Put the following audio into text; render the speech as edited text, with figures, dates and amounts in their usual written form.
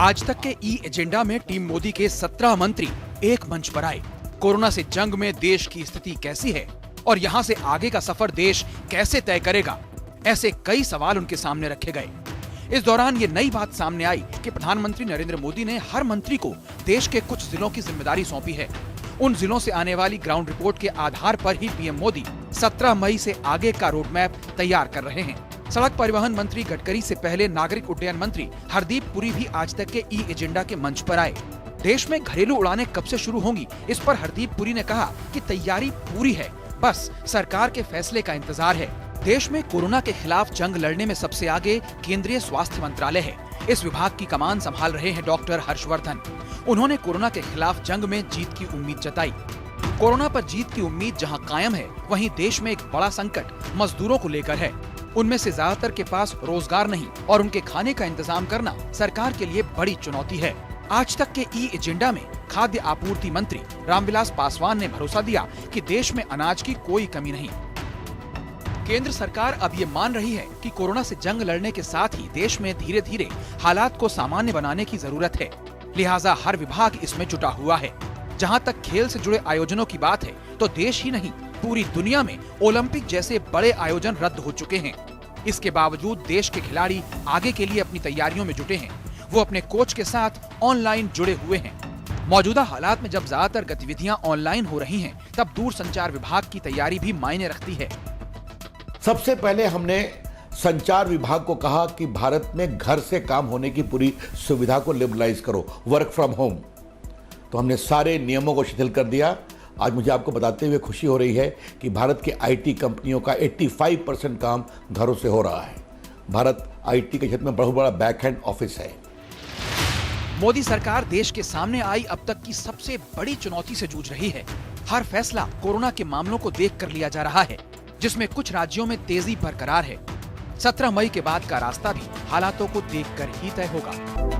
आज तक के ई एजेंडा में टीम मोदी के 17 मंत्री एक मंच पर आए। कोरोना से जंग में देश की स्थिति कैसी है और यहाँ से आगे का सफर देश कैसे तय करेगा, ऐसे कई सवाल उनके सामने रखे गए। इस दौरान ये नई बात सामने आई कि प्रधानमंत्री नरेंद्र मोदी ने हर मंत्री को देश के कुछ जिलों की जिम्मेदारी सौंपी है। उन जिलों से आने वाली ग्राउंड रिपोर्ट के आधार पर ही पीएम मोदी 17 मई से आगे का रोड मैप तैयार कर रहे हैं। सड़क परिवहन मंत्री गडकरी से पहले नागरिक उड्डयन मंत्री हरदीप पुरी भी आज तक के ई एजेंडा के मंच पर आए। देश में घरेलू उड़ानें कब से शुरू होंगी, इस पर हरदीप पुरी ने कहा कि तैयारी पूरी है, बस सरकार के फैसले का इंतजार है। देश में कोरोना के खिलाफ जंग लड़ने में सबसे आगे केंद्रीय स्वास्थ्य मंत्रालय है। इस विभाग की कमान संभाल रहे हैं डॉक्टर हर्षवर्धन। उन्होंने कोरोना के खिलाफ जंग में जीत की उम्मीद जताई। कोरोना पर जीत की उम्मीद जहां कायम है, वहीं देश में एक बड़ा संकट मजदूरों को लेकर है। उनमें से ज्यादातर के पास रोजगार नहीं और उनके खाने का इंतजाम करना सरकार के लिए बड़ी चुनौती है। आज तक के ई एजेंडा में खाद्य आपूर्ति मंत्री रामविलास पासवान ने भरोसा दिया कि देश में अनाज की कोई कमी नहीं। केंद्र सरकार अब ये मान रही है कि कोरोना से जंग लड़ने के साथ ही देश में धीरे धीरे हालात को सामान्य बनाने की जरूरत है, लिहाजा हर विभाग इसमें जुटा हुआ है। जहां तक खेल से जुड़े आयोजनों की बात है, तो देश ही नहीं पूरी दुनिया में ओलंपिक जैसे बड़े आयोजन रद्द हो चुके हैं। इसके बावजूद देश के खिलाड़ी आगे के लिए अपनी तैयारियों में जुटे हैं। वो अपने कोच के साथ ऑनलाइन जुड़े हुए हैं। मौजूदा हालात में जब ज्यादातर गतिविधियां ऑनलाइन हो रही हैं, तब दूरसंचार विभाग की तैयारी भी मायने रखती है। सबसे पहले हमने संचार विभाग को कहा कि भारत में घर से काम होने की पूरी सुविधा को लिबरलाइज करो, वर्क फ्रॉम होम। तो हमने सारे नियमों को शिथिल कर दिया। आज मुझे आपको बताते हुए खुशी हो रही है कि भारत के आईटी कंपनियों का 85% काम घरों से हो रहा है। भारत आईटी के क्षेत्र में बहुत बड़ा बैकएंड ऑफिस है। मोदी सरकार देश के सामने आई अब तक की सबसे बड़ी चुनौती से जूझ रही है। हर फैसला कोरोना के मामलों को देखकर लिया जा रहा है, जिसमें कुछ राज्यों में तेजी बरकरार है। 17 मई के बाद का रास्ता भी हालातों को देखकर ही तय होगा।